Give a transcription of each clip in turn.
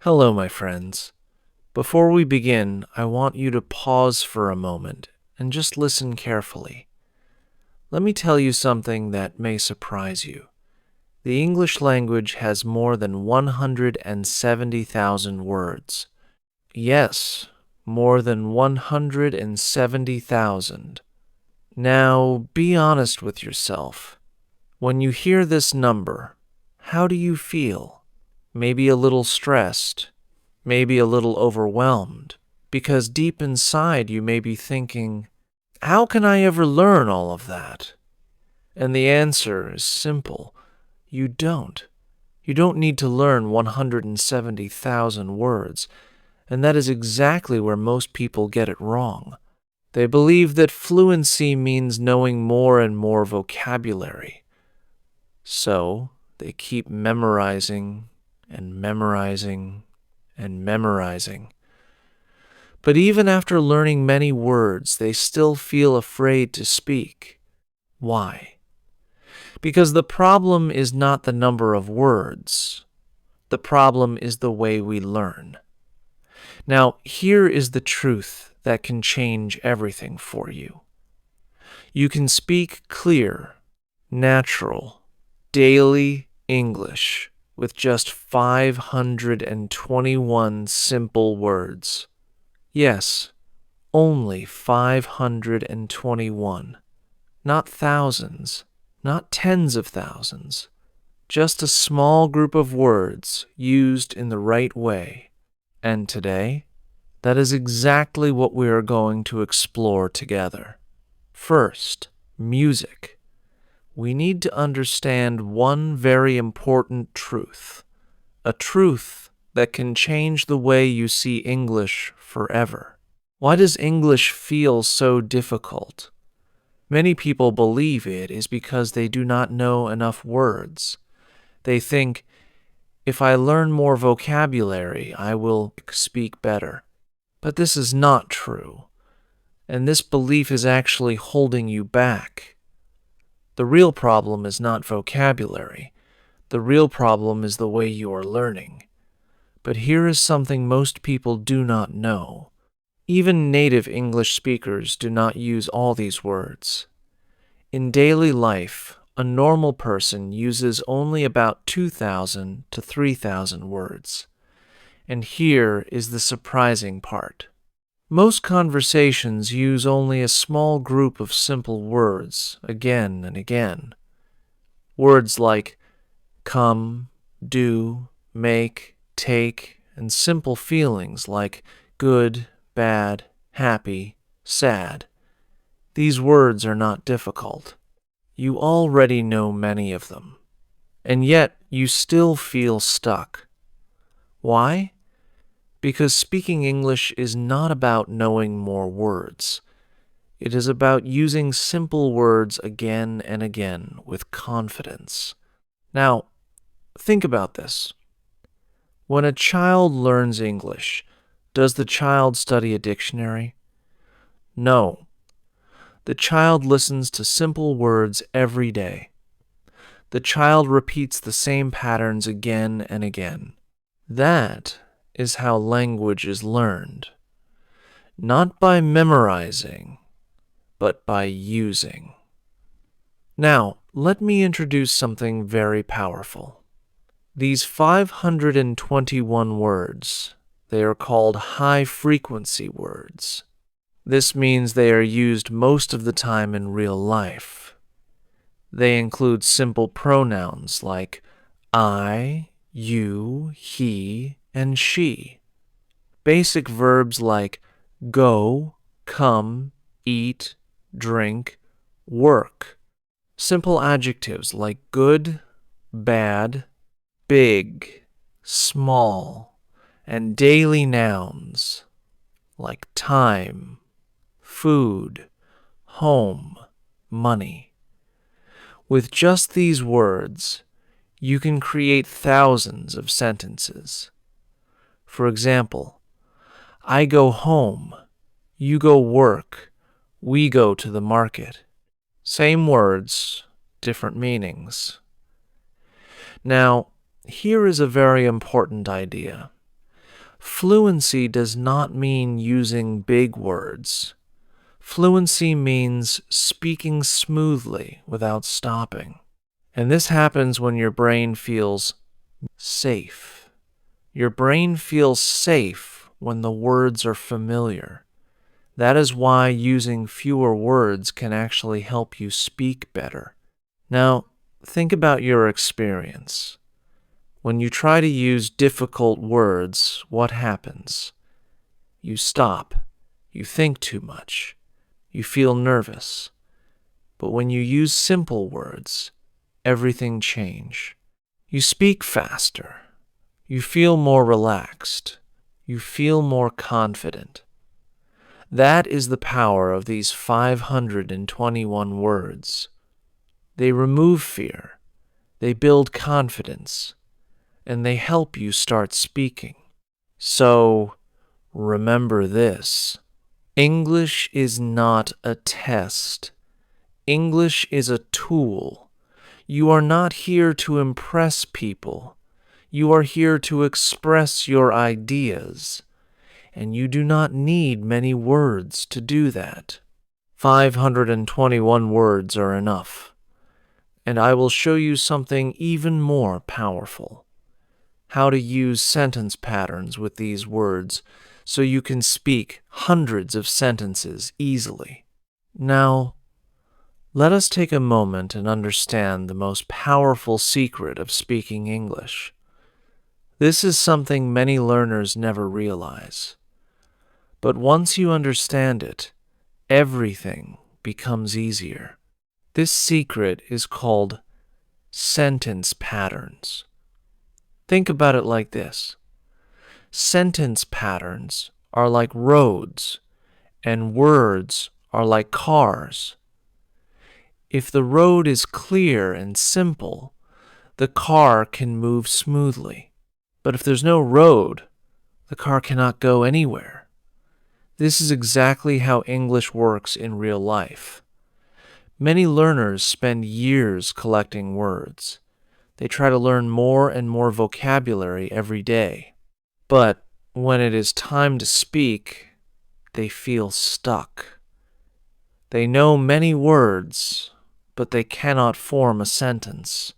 Hello, my friends. Before we begin, I want you to pause for a moment and just listen carefully. Let me tell you something that may surprise you. The English language has more than 170,000 words. Yes, more than 170,000. Now, be honest with yourself. When you hear this number, how do you feel? Maybe a little stressed, maybe a little overwhelmed, because deep inside you may be thinking, how can I ever learn all of that? And the answer is simple. You don't. You don't need to learn 170,000 words, and that is exactly where most people get it wrong. They believe that fluency means knowing more and more vocabulary. So they keep memorizing and memorizing and memorizing. But even after learning many words, they still feel afraid to speak. Why? Because the problem is not the number of words. The problem is the way we learn. Now, here is the truth that can change everything for you. You can speak clear, natural, daily English with just 521 simple words. Yes, only 521. Not thousands, not tens of thousands. Just a small group of words used in the right way. And today, that is exactly what we are going to explore together. First, music. We need to understand one very important truth. A truth that can change the way you see English forever. Why does English feel so difficult? Many people believe it is because they do not know enough words. They think, if I learn more vocabulary, I will speak better. But this is not true, and this belief is actually holding you back. The real problem is not vocabulary. The real problem is the way you are learning. But here is something most people do not know. Even native English speakers do not use all these words. In daily life, a normal person uses only about 2,000 to 3,000 words. And here is the surprising part. Most conversations use only a small group of simple words again and again. Words like come, do, make, take, and simple feelings like good, bad, happy, sad. These words are not difficult. You already know many of them. And yet you still feel stuck. Why? Because speaking English is not about knowing more words. It is about using simple words again and again with confidence. Now, think about this. When a child learns English, does the child study a dictionary? No. The child listens to simple words every day. The child repeats the same patterns again and again. That is how language is learned. Not by memorizing, but by using. Now, let me introduce something very powerful. These 521 words, they are called high-frequency words. This means they are used most of the time in real life. They include simple pronouns like I, you, he, and she. Basic verbs like go, come, eat, drink, work. Simple adjectives like good, bad, big, small, and daily nouns like time, food, home, money. With just these words, you can create thousands of sentences. For example, I go home, you go work, we go to the market. Same words, different meanings. Now, here is a very important idea. Fluency does not mean using big words. Fluency means speaking smoothly without stopping. And this happens when your brain feels safe. Your brain feels safe when the words are familiar. That is why using fewer words can actually help you speak better. Now, think about your experience. When you try to use difficult words, what happens? You stop. You think too much. You feel nervous. But when you use simple words, everything changes. You speak faster. You feel more relaxed. You feel more confident. That is the power of these 521 words. They remove fear. They build confidence. And they help you start speaking. So, remember this. English is not a test. English is a tool. You are not here to impress people. You are here to express your ideas. And you do not need many words to do that. 521 words are enough. And I will show you something even more powerful. How to use sentence patterns with these words so you can speak hundreds of sentences easily. Now, let us take a moment and understand the most powerful secret of speaking English. This is something many learners never realize. But once you understand it, everything becomes easier. This secret is called sentence patterns. Think about it like this. Sentence patterns are like roads, and words are like cars. If the road is clear and simple, the car can move smoothly. But if there's no road, the car cannot go anywhere. This is exactly how English works in real life. Many learners spend years collecting words. They try to learn more and more vocabulary every day. But when it is time to speak, they feel stuck. They know many words, but they cannot form a sentence.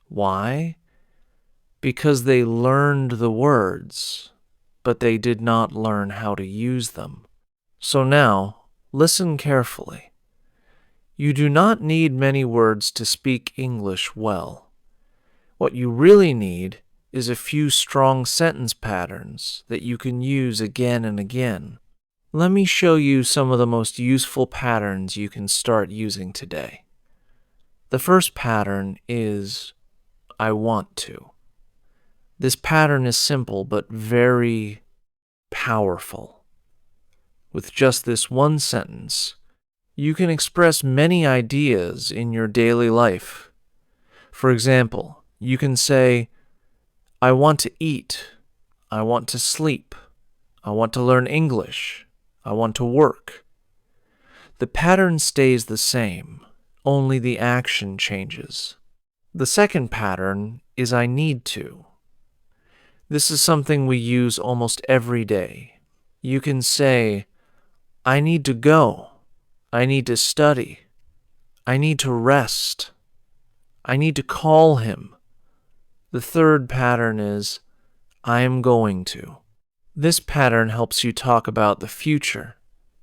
Why? Because they learned the words, but they did not learn how to use them. So now, listen carefully. You do not need many words to speak English well. What you really need is a few strong sentence patterns that you can use again and again. Let me show you some of the most useful patterns you can start using today. The first pattern is I want to. This pattern is simple but very powerful. With just this one sentence, you can express many ideas in your daily life. For example, you can say, I want to eat. I want to sleep. I want to learn English. I want to work. The pattern stays the same, only the action changes. The second pattern is I need to. This is something we use almost every day. You can say, I need to go. I need to study. I need to rest. I need to call him. The third pattern is, I am going to. This pattern helps you talk about the future.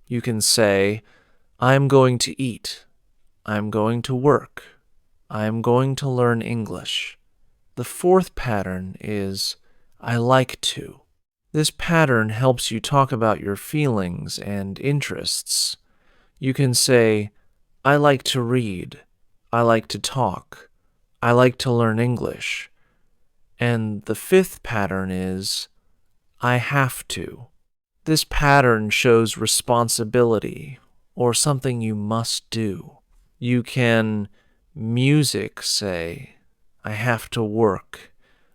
You can say, I am going to eat. I am going to work. I am going to learn English. The fourth pattern is, I like to. This pattern helps you talk about your feelings and interests. You can say, I like to read. I like to talk. I like to learn English. And the fifth pattern is, I have to. This pattern shows responsibility or something you must do. You can say, I have to work.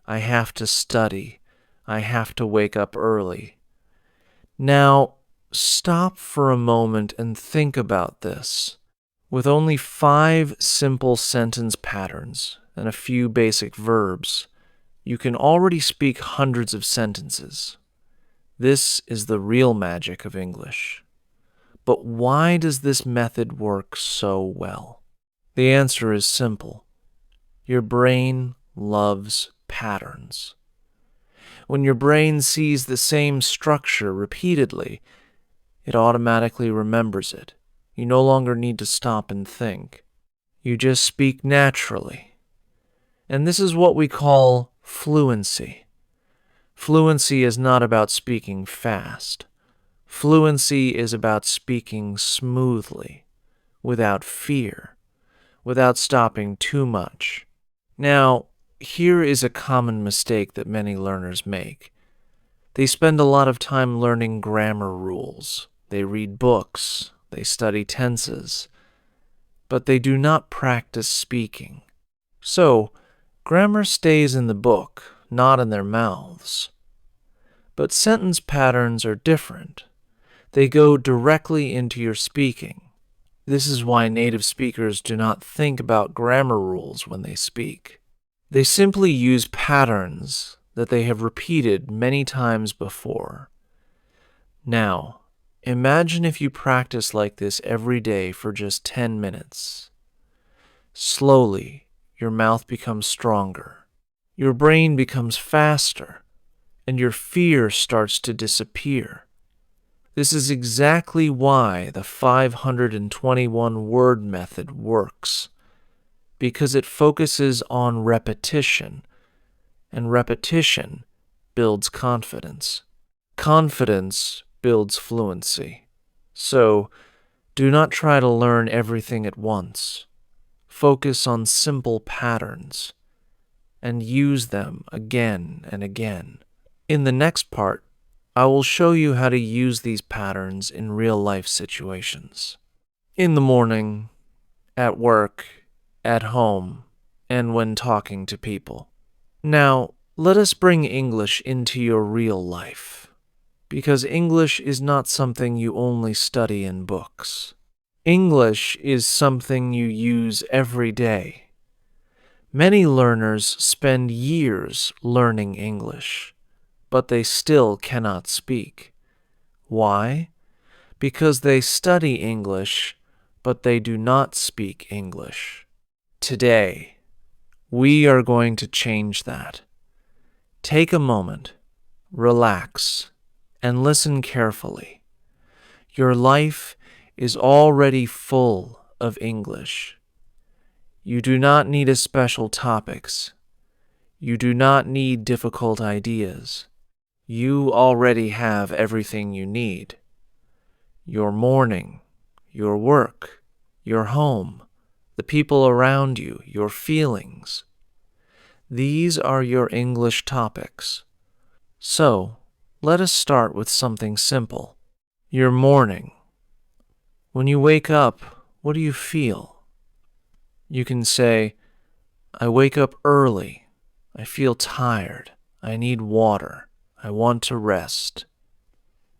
I have to study. I have to wake up early. Now, stop for a moment and think about this. With only 5 simple sentence patterns and a few basic verbs, you can already speak hundreds of sentences. This is the real magic of English. But why does this method work so well? The answer is simple. Your brain loves patterns. When your brain sees the same structure repeatedly, it automatically remembers it. You no longer need to stop and think. You just speak naturally. And this is what we call fluency. Fluency is not about speaking fast. Fluency is about speaking smoothly, without fear, without stopping too much. Now, here is a common mistake that many learners make. They spend a lot of time learning grammar rules. They read books. They study tenses. But they do not practice speaking. So, grammar stays in the book, not in their mouths. But sentence patterns are different. They go directly into your speaking. This is why native speakers do not think about grammar rules when they speak. They simply use patterns that they have repeated many times before. Now, imagine if you practice like this every day for just 10 minutes. Slowly, your mouth becomes stronger. Your brain becomes faster, and your fear starts to disappear. This is exactly why the 521 word method works, because it focuses on repetition, and repetition builds confidence. Confidence builds fluency. So, do not try to learn everything at once. Focus on simple patterns, and use them again and again. In the next part, I will show you how to use these patterns in real-life situations. In the morning, at work, at home, and when talking to people. Now, let us bring English into your real life, because English is not something you only study in books. English is something you use every day. Many learners spend years learning English, but they still cannot speak. Why? Because they study English, but they do not speak English. Today, we are going to change that. Take a moment, relax, and listen carefully. Your life is already full of English. You do not need special topics. You do not need difficult ideas. You already have everything you need. Your morning, your work, your home, the people around you, your feelings. These are your English topics. So, let us start with something simple. Your morning. When you wake up, what do you feel? You can say, I wake up early. I feel tired. I need water. I want to rest.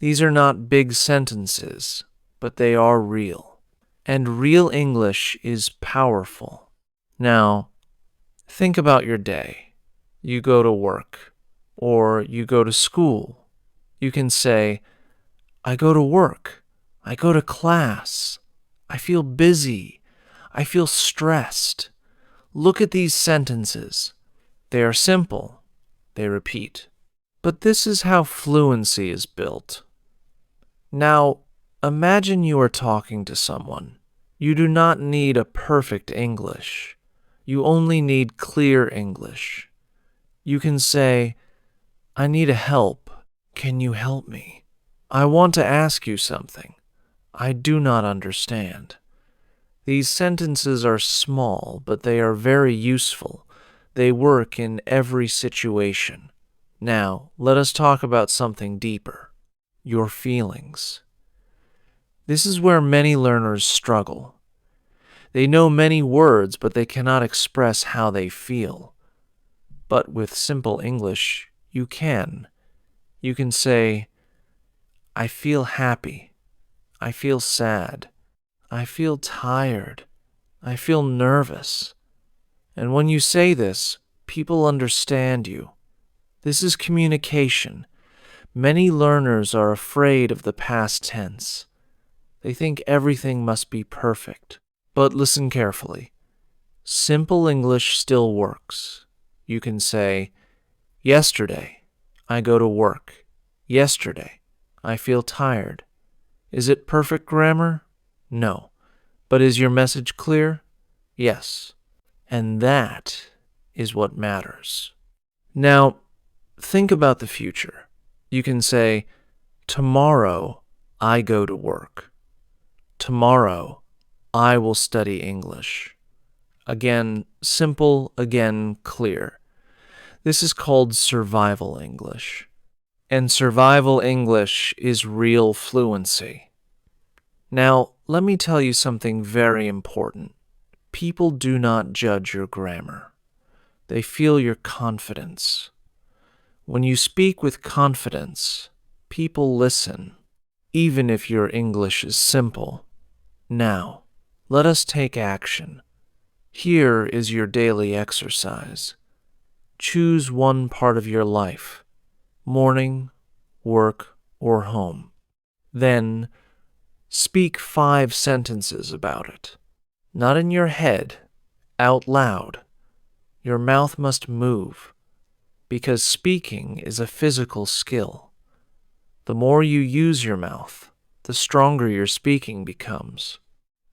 These are not big sentences, but they are real. And real English is powerful. Now, think about your day. You go to work, or you go to school. You can say, I go to work. I go to class. I feel busy. I feel stressed. Look at these sentences. They are simple. They repeat. But this is how fluency is built. Now, imagine you are talking to someone. You do not need a perfect English. You only need clear English. You can say, I need a help. Can you help me? I want to ask you something. I do not understand. These sentences are small, but they are very useful. They work in every situation. Now, let us talk about something deeper. Your feelings. This is where many learners struggle. They know many words, but they cannot express how they feel. But with simple English, you can. You can say, I feel happy. I feel sad. I feel tired. I feel nervous. And when you say this, people understand you. This is communication. Many learners are afraid of the past tense. They think everything must be perfect. But listen carefully. Simple English still works. You can say, yesterday, I go to work. Yesterday, I feel tired. Is it perfect grammar? No. But is your message clear? Yes. And that is what matters. Now, think about the future. You can say, tomorrow, I go to work. Tomorrow, I will study English. Again, simple, again, clear. This is called survival English. And survival English is real fluency. Now, let me tell you something very important. People do not judge your grammar. They feel your confidence. When you speak with confidence, people listen, even if your English is simple. Now, let us take action. Here is your daily exercise. Choose one part of your life, morning, work, or home. Then, speak 5 sentences about it. Not in your head, out loud. Your mouth must move, because speaking is a physical skill. The more you use your mouth, the stronger your speaking becomes.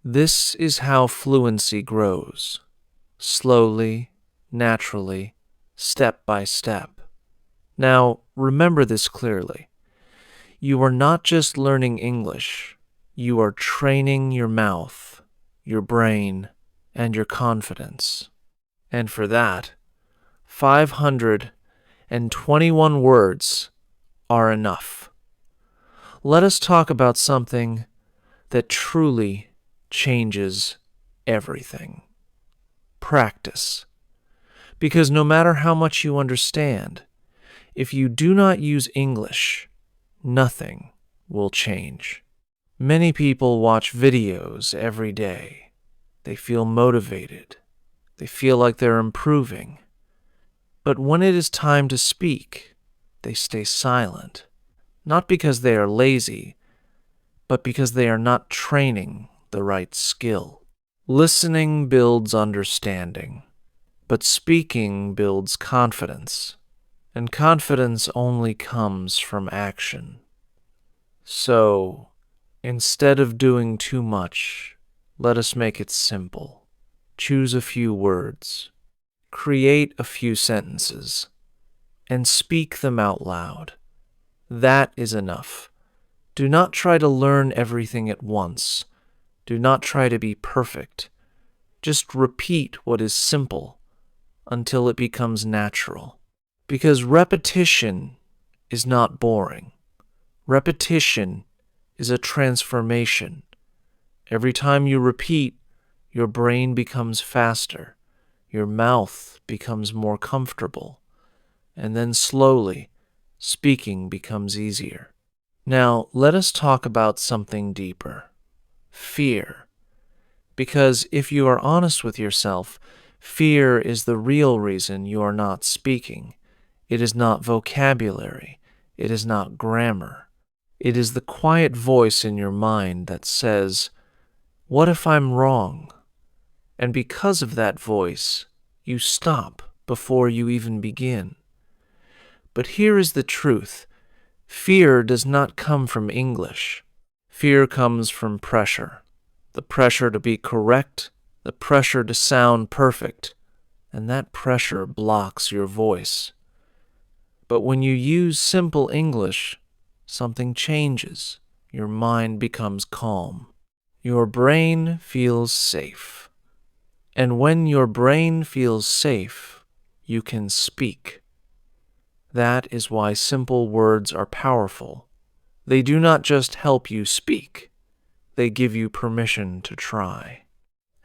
This is how fluency grows, slowly, naturally, step by step. Now, remember this clearly. You are not just learning English, you are training your mouth, your brain, and your confidence. And for that, 521 words are enough. Let us talk about something that truly changes everything. Practice. Because no matter how much you understand, if you do not use English, nothing will change. Many people watch videos every day. They feel motivated. They feel like they're improving. But when it is time to speak, they stay silent. Not because they are lazy, but because they are not training the right skill. Listening builds understanding, but speaking builds confidence, and confidence only comes from action. So, instead of doing too much, let us make it simple. Choose a few words, create a few sentences, and speak them out loud. That is enough. Do not try to learn everything at once. Do not try to be perfect. Just repeat what is simple until it becomes natural. Because repetition is not boring. Repetition is a transformation. Every time you repeat, your brain becomes faster, your mouth becomes more comfortable, and then slowly, speaking becomes easier. Now, let us talk about something deeper. Fear. Because if you are honest with yourself, fear is the real reason you are not speaking. It is not vocabulary. It is not grammar. It is the quiet voice in your mind that says, "What if I'm wrong?" And because of that voice, you stop before you even begin. But here is the truth. Fear does not come from English. Fear comes from pressure. The pressure to be correct, the pressure to sound perfect, and that pressure blocks your voice. But when you use simple English, something changes. Your mind becomes calm. Your brain feels safe. And when your brain feels safe, you can speak. That is why simple words are powerful. They do not just help you speak. They give you permission to try.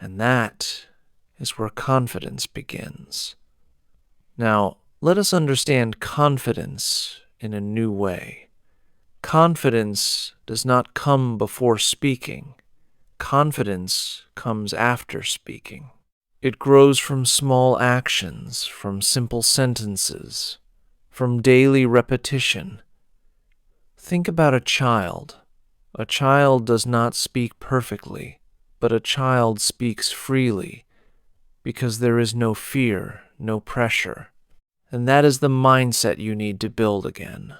And that is where confidence begins. Now, let us understand confidence in a new way. Confidence does not come before speaking. Confidence comes after speaking. It grows from small actions, from simple sentences, from daily repetition. Think about a child. A child does not speak perfectly, but a child speaks freely because there is no fear, no pressure. And that is the mindset you need to build again.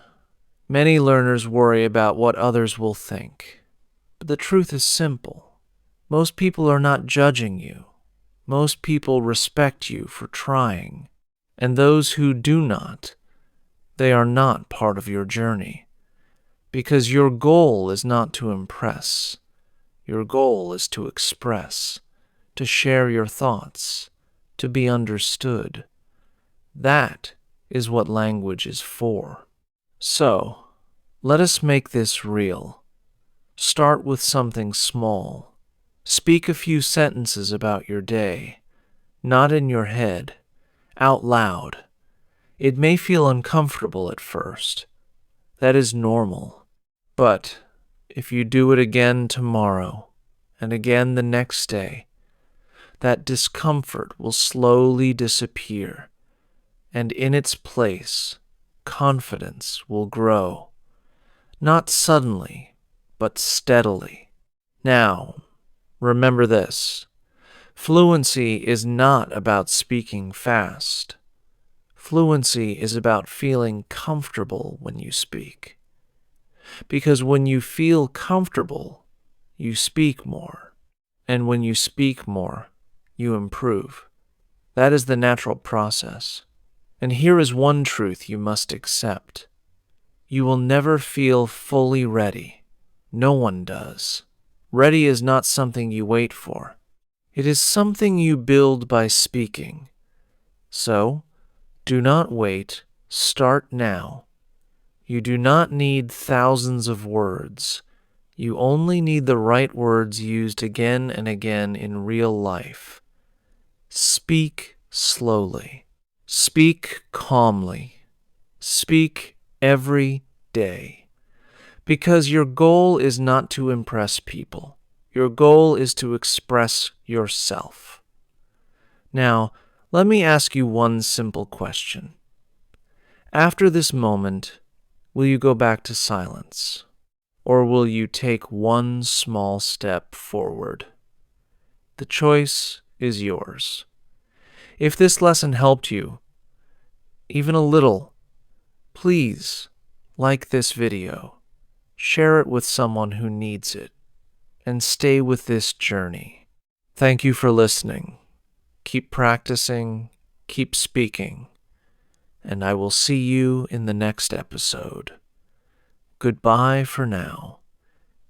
Many learners worry about what others will think. But the truth is simple. Most people are not judging you. Most people respect you for trying. And those who do not, they are not part of your journey. Because your goal is not to impress. Your goal is to express, to share your thoughts, to be understood. That is what language is for. So, let us make this real. Start with something small. Speak a few sentences about your day, not in your head, out loud. It may feel uncomfortable at first. That is normal. But if you do it again tomorrow and again the next day, that discomfort will slowly disappear, and in its place, confidence will grow. Not suddenly, but steadily. Now, remember this. Fluency is not about speaking fast. Fluency is about feeling comfortable when you speak. Because when you feel comfortable, you speak more. And when you speak more, you improve. That is the natural process. And here is one truth you must accept. You will never feel fully ready. No one does. Ready is not something you wait for. It is something you build by speaking. So, do not wait. Start now. You do not need thousands of words. You only need the right words used again and again in real life. Speak slowly. Speak calmly. Speak every day. Because your goal is not to impress people. Your goal is to express yourself. Now, let me ask you one simple question. After this moment, will you go back to silence? Or will you take one small step forward? The choice is yours. If this lesson helped you, even a little, please like this video, share it with someone who needs it, and stay with this journey. Thank you for listening. Keep practicing, keep speaking, and I will see you in the next episode. Goodbye for now.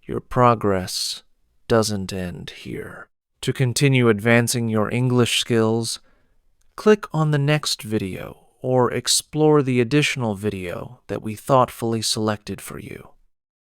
Your progress doesn't end here. To continue advancing your English skills, click on the next video or explore the additional video that we thoughtfully selected for you.